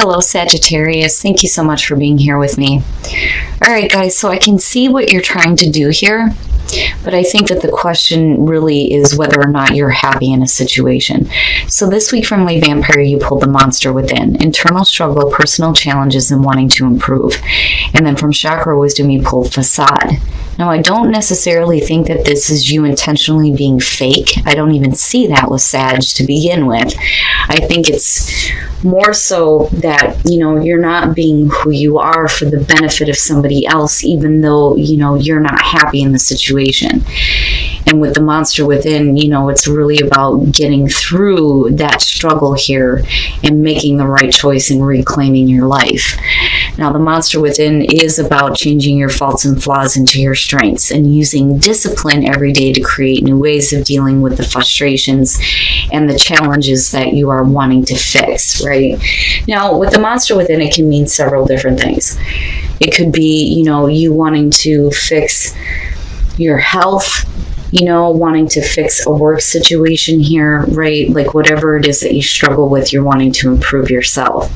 Hello, Sagittarius. Thank you so much for being here with me. All right, guys, so I can see what you're trying to do here, but I think that the question really is whether or not you're happy in a situation. So this week from Lay Vampire, you pulled the Monster Within, internal struggle, personal challenges, and wanting to improve. And then from Chakra Wisdom, you pulled Facade. Now, I don't necessarily think that this is you intentionally being fake. I don't even see that with Sag to begin with. I think it's more so that, you're not being who you are for the benefit of somebody else, even though, you're not happy in the situation. And with the Monster Within, it's really about getting through that struggle here and making the right choice and reclaiming your life. Now, the Monster Within is about changing your faults and flaws into your strengths and using discipline every day to create new ways of dealing with the frustrations and the challenges that you are wanting to fix, right? Now, with the Monster Within, it can mean several different things. It could be, you wanting to fix your health, wanting to fix a work situation here, right? Like whatever it is that you struggle with, you're wanting to improve yourself.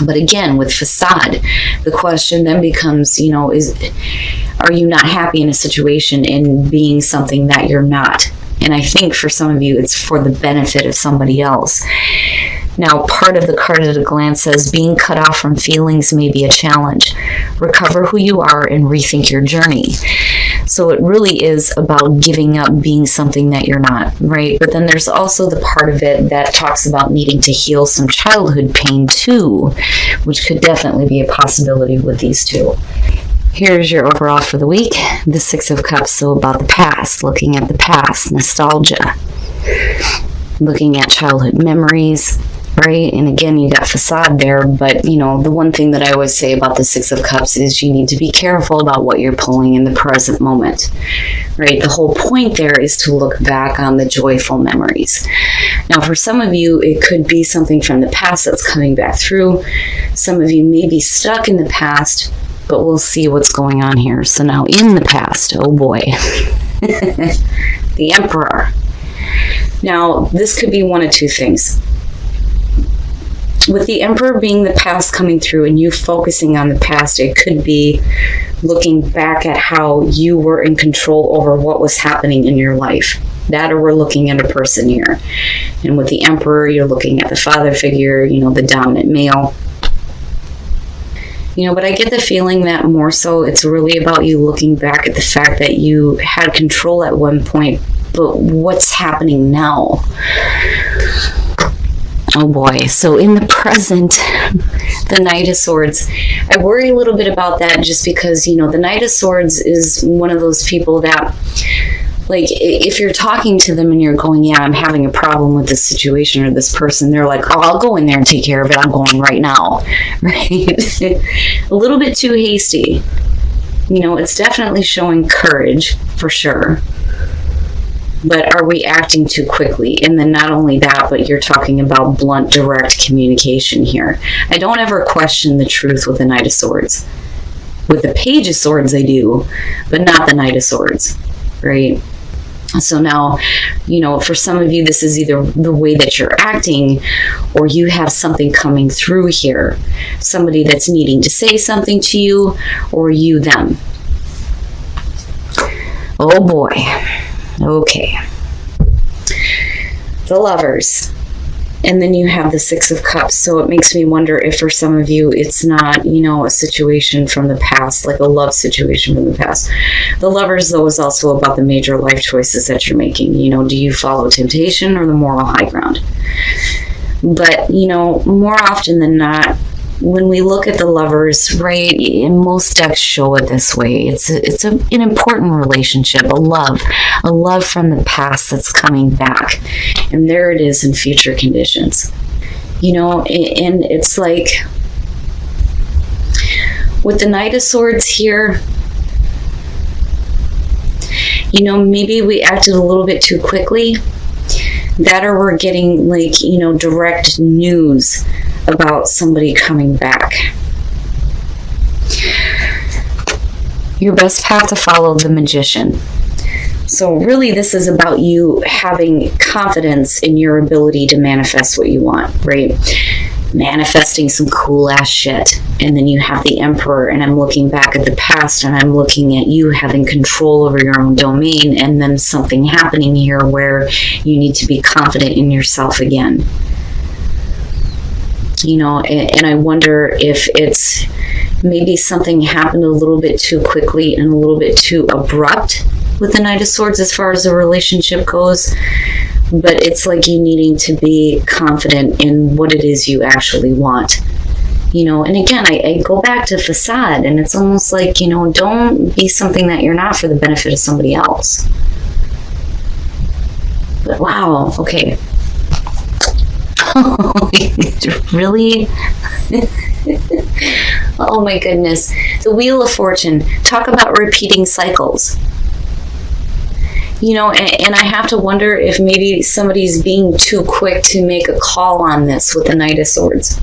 But again, with Facade, the question then becomes, are you not happy in a situation and being something that you're not? And I think for some of you, it's for the benefit of somebody else. Now, part of the card at a glance says, being cut off from feelings may be a challenge. Recover who you are and rethink your journey. So it really is about giving up being something that you're not, right? But then there's also the part of it that talks about needing to heal some childhood pain too, which could definitely be a possibility with these two. Here's your overall for the week. The Six of Cups, so about the past, looking at the past, nostalgia, looking at childhood memories, right? And again, you got Facade there, but the one thing that I always say about the Six of Cups is you need to be careful about what you're pulling in the present moment, right? The whole point there is to look back on the joyful memories. Now, for some of you, it could be something from the past that's coming back through. Some of you may be stuck in the past, but we'll see what's going on here. So now in the past, oh boy, the Emperor. Now, this could be one of two things. With the Emperor being the past coming through and you focusing on the past, it could be looking back at how you were in control over what was happening in your life. That, or we're looking at a person here. And with the Emperor, you're looking at the father figure, the dominant male. But I get the feeling that more so it's really about you looking back at the fact that you had control at one point, but what's happening now? Oh boy. So in the present, the Knight of Swords, I worry a little bit about that just because, the Knight of Swords is one of those people that, like, if you're talking to them and you're going, yeah, I'm having a problem with this situation or this person, they're like, oh, I'll go in there and take care of it. I'm going right now, right? A little bit too hasty. It's definitely showing courage for sure. But are we acting too quickly? And then not only that, but you're talking about blunt, direct communication here. I don't ever question the truth with the Knight of Swords. With the Page of Swords, I do, but not the Knight of Swords, right? So now, for some of you, this is either the way that you're acting or you have something coming through here. Somebody that's needing to say something to you or you them. Oh boy. Okay. The Lovers. And then you have the Six of Cups. So it makes me wonder if for some of you, it's not, a situation from the past, like a love situation from the past. The Lovers, though, is also about the major life choices that you're making. Do you follow temptation or the moral high ground? But, more often than not, when we look at the Lovers, right, and most decks show it this way, it's an important relationship, a love from the past that's coming back. And there it is in future conditions. And it's like, with the Knight of Swords here, maybe we acted a little bit too quickly. That, or we're getting direct news about somebody coming back. Your best path to follow, the Magician. So really this is about you having confidence in your ability to manifest what you want, right? manifesting some cool ass shit. And then you have the Emperor, and I'm looking back at the past, and I'm looking at you having control over your own domain, and then something happening here where you need to be confident in yourself again. You know, and I wonder if it's maybe something happened a little bit too quickly and a little bit too abrupt with the Knight of Swords as far as the relationship goes. But it's like you needing to be confident in what it is you actually want. You know, and again, I go back to facade, and it's almost like, you know, don't be something that you're not for the benefit of somebody else. But wow, okay. Really? Oh my goodness. The Wheel of Fortune. Talk about repeating cycles. You know, and I have to wonder if maybe somebody's being too quick to make a call on this with the Knight of Swords.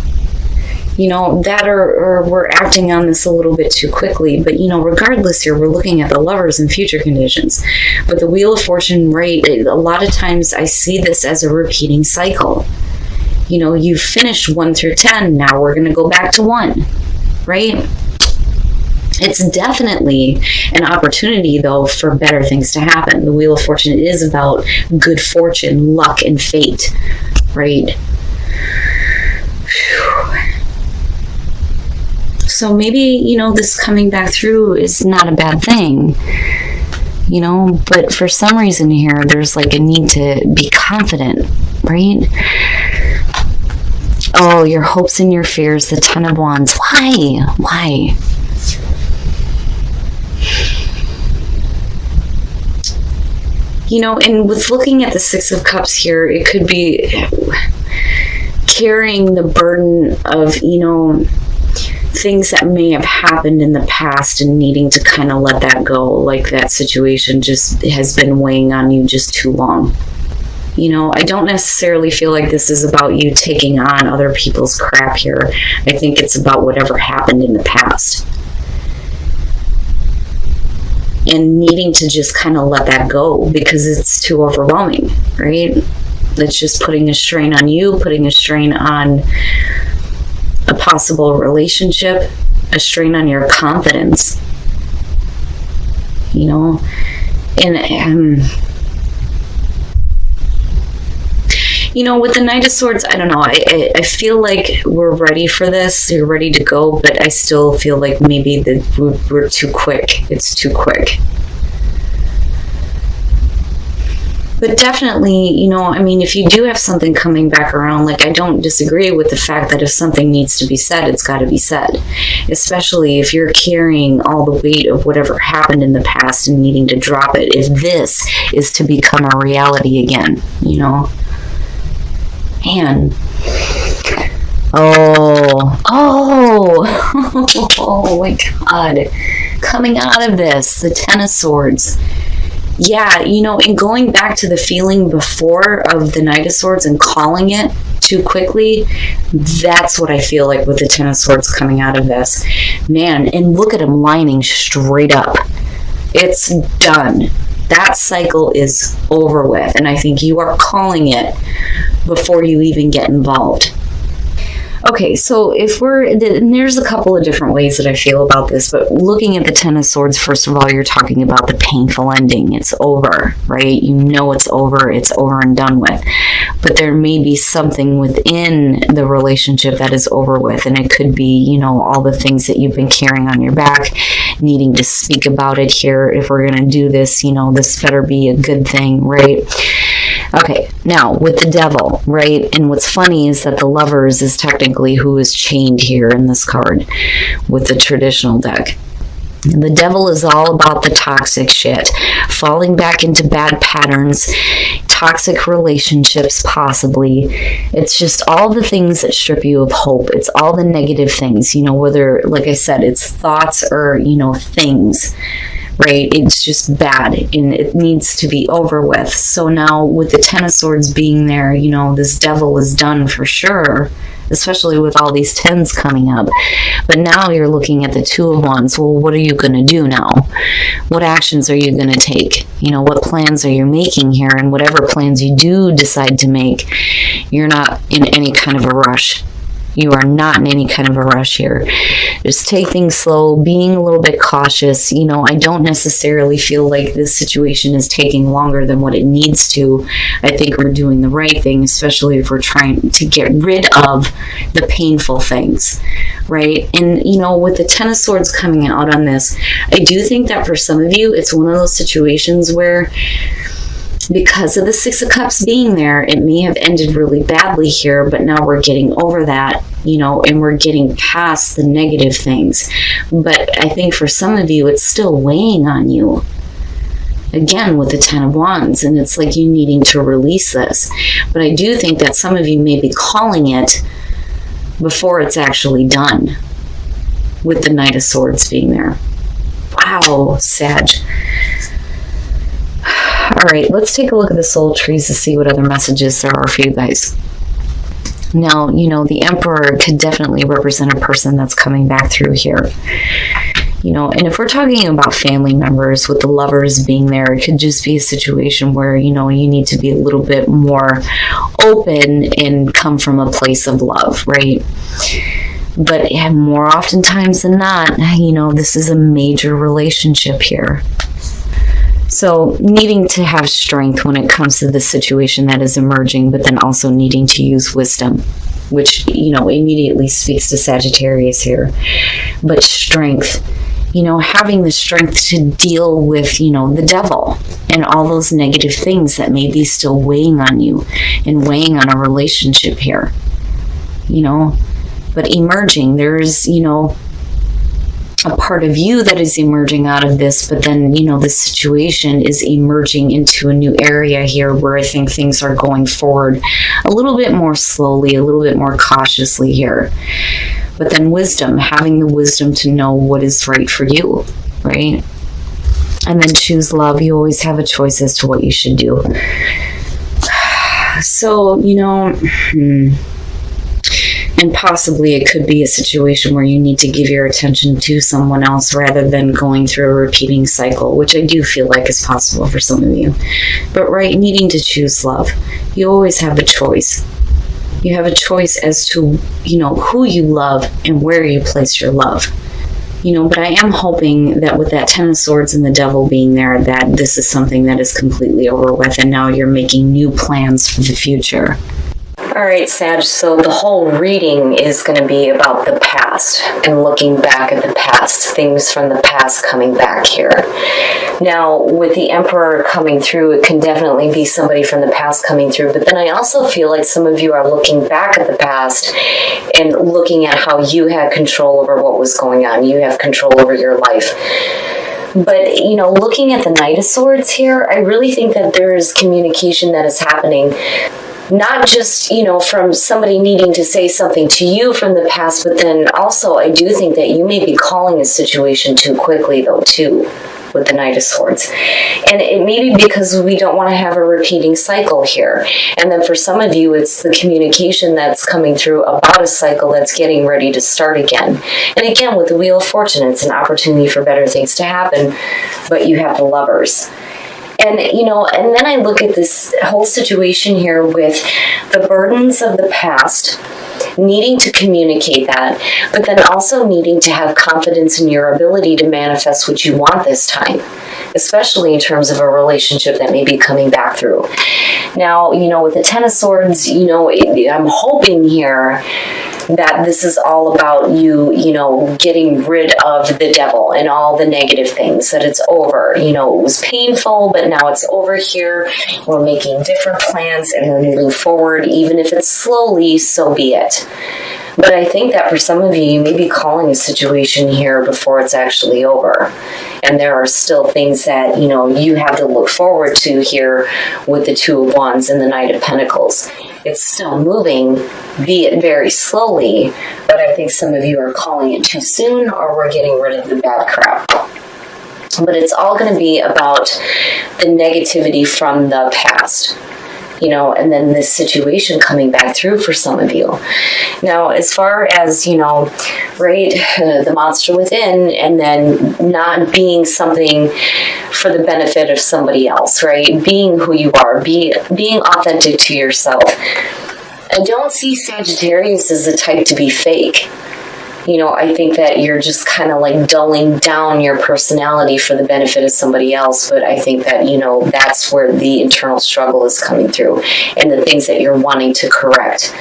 You know, that or we're acting on this a little bit too quickly. But, you know, regardless here, we're looking at the Lovers and future conditions. But the Wheel of Fortune, right, a lot of times I see this as a repeating cycle. You know, you finished 1 through 10. Now we're going to go back to 1, right? It's definitely an opportunity, though, for better things to happen. The Wheel of Fortune is about good fortune, luck, and fate, right? So maybe, you know, this coming back through is not a bad thing, you know, but for some reason here, there's like a need to be confident, right? Oh, your hopes and your fears, the Ten of Wands. Why? Why? You know, and with looking at the Six of Cups here, it could be carrying the burden of, you know, things that may have happened in the past and needing to kind of let that go. Like that situation just has been weighing on you just too long. You know, I don't necessarily feel like this is about you taking on other people's crap here. I think it's about whatever happened in the past. And needing to just kind of let that go because it's too overwhelming, right? That's just putting a strain on you, putting a strain on a possible relationship, a strain on your confidence. You know? And you know, with the Knight of Swords, I don't know. I feel like we're ready for this. You're ready to go, but I still feel like maybe that we're too quick. It's too quick. But definitely, you know, I mean, if you do have something coming back around, like I don't disagree with the fact that if something needs to be said, it's got to be said. Especially if you're carrying all the weight of whatever happened in the past and needing to drop it. If this is to become a reality again, you know. Man. Oh my God. Coming out of this, the Ten of Swords. Yeah, you know, and going back to the feeling before of the Knight of Swords and calling it too quickly, that's what I feel like with the Ten of Swords coming out of this. Man, and look at him lining straight up. It's done. That cycle is over with, and I think you are calling it before you even get involved. Okay, so if and there's a couple of different ways that I feel about this, but looking at the Ten of Swords, first of all, you're talking about the painful ending. It's over, right? You know it's over and done with. But there may be something within the relationship that is over with, and it could be, you know, all the things that you've been carrying on your back, needing to speak about it here. If we're going to do this, you know, this better be a good thing, right? Okay, now with the Devil, right? And what's funny is that the Lovers is technically who is chained here in this card with the traditional deck. The Devil is all about the toxic shit, falling back into bad patterns, toxic relationships possibly. It's just all the things that strip you of hope. It's all the negative things, you know, whether, like I said, it's thoughts or, you know, things. Right? It's just bad and it needs to be over with. So now with the Ten of Swords being there, you know, this Devil is done for sure, especially with all these tens coming up. But now you're looking at the Two of Wands. Well, what are you going to do now? What actions are you going to take? You know, what plans are you making here? And whatever plans you do decide to make, you're not in any kind of a rush. You are not in any kind of a rush here. Just take things slow, being a little bit cautious. You know, I don't necessarily feel like this situation is taking longer than what it needs to. I think we're doing the right thing, especially if we're trying to get rid of the painful things, right? And, you know, with the Ten of Swords coming out on this, I do think that for some of you, it's one of those situations where, because of the Six of Cups being there, it may have ended really badly here, but now we're getting over that, you know, and we're getting past the negative things. But I think for some of you, it's still weighing on you. Again, with the Ten of Wands, and it's like you needing to release this. But I do think that some of you may be calling it before it's actually done, with the Knight of Swords being there. Wow, Sag. All right, let's take a look at the soul trees to see what other messages there are for you guys. Now, you know, the Emperor could definitely represent a person that's coming back through here. You know, and if we're talking about family members with the Lovers being there, it could just be a situation where, you know, you need to be a little bit more open and come from a place of love, right? But yeah, more oftentimes than not, you know, this is a major relationship here. So needing to have strength when it comes to the situation that is emerging, but then also needing to use wisdom, which, you know, immediately speaks to Sagittarius here. But strength, you know, having the strength to deal with, you know, the devil and all those negative things that may be still weighing on you and weighing on a relationship here, you know. But emerging, there's, you know, a part of you that is emerging out of this, but then, you know, the situation is emerging into a new area here where I think things are going forward a little bit more slowly, a little bit more cautiously here. But then wisdom, having the wisdom to know what is right for you, right? And then choose love. You always have a choice as to what you should do. So, you know, and possibly it could be a situation where you need to give your attention to someone else rather than going through a repeating cycle, which I do feel like is possible for some of you. But right, needing to choose love. You always have a choice. You have a choice as to, you know, who you love and where you place your love. You know, but I am hoping that with that Ten of Swords and the Devil being there, that this is something that is completely over with and now you're making new plans for the future. All right, Sag, so the whole reading is going to be about the past and looking back at the past, things from the past coming back here. Now, with the Emperor coming through, it can definitely be somebody from the past coming through, but then I also feel like some of you are looking back at the past and looking at how you had control over what was going on. You have control over your life. But, you know, looking at the Knight of Swords here, I really think that there is communication that is happening. Not just, you know, from somebody needing to say something to you from the past, but then also I do think that you may be calling a situation too quickly, though, too, with the Knight of Swords. And it may be because we don't want to have a repeating cycle here. And then for some of you, it's the communication that's coming through about a cycle that's getting ready to start again. And again, with the Wheel of Fortune, it's an opportunity for better things to happen, but you have the Lovers. And, you know, and then I look at this whole situation here with the burdens of the past, needing to communicate that, but then also needing to have confidence in your ability to manifest what you want this time, especially in terms of a relationship that may be coming back through. Now, you know, with the Ten of Swords, you know, I'm hoping here that this is all about you, you know, getting rid of the devil and all the negative things, that it's over. You know, it was painful, but now it's over here. We're making different plans and we're moving forward. Even if it's slowly, so be it. But I think that for some of you, you may be calling a situation here before it's actually over. And there are still things that, you know, you have to look forward to here with the Two of Wands and the Knight of Pentacles. It's still moving, be it very slowly, but I think some of you are calling it too soon, or we're getting rid of the bad crap. But it's all going to be about the negativity from the past. You know, and then this situation coming back through for some of you. Now, as far as, you know, right, the monster within, and then not being something for the benefit of somebody else, right? Being who you are, being authentic to yourself. I don't see Sagittarius as the type to be fake. I think that you're just kind of like dulling down your personality for the benefit of somebody else. But I think that, that's where the internal struggle is coming through and the things that you're wanting to correct.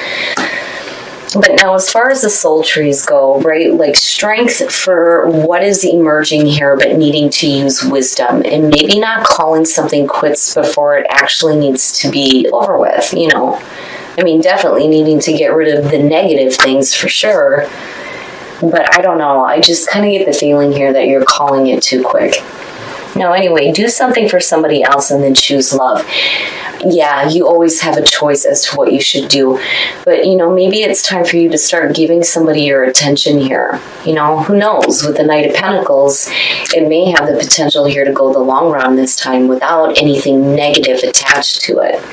But now, as far as the soul trees go, right, like strength for what is emerging here, but needing to use wisdom and maybe not calling something quits before it actually needs to be over with, definitely needing to get rid of the negative things for sure. But I don't know. I just kind of get the feeling here that you're calling it too quick. Now, anyway, do something for somebody else and then choose love. Yeah, you always have a choice as to what you should do. But, maybe it's time for you to start giving somebody your attention here. Who knows? With the Knight of Pentacles, it may have the potential here to go the long run this time without anything negative attached to it.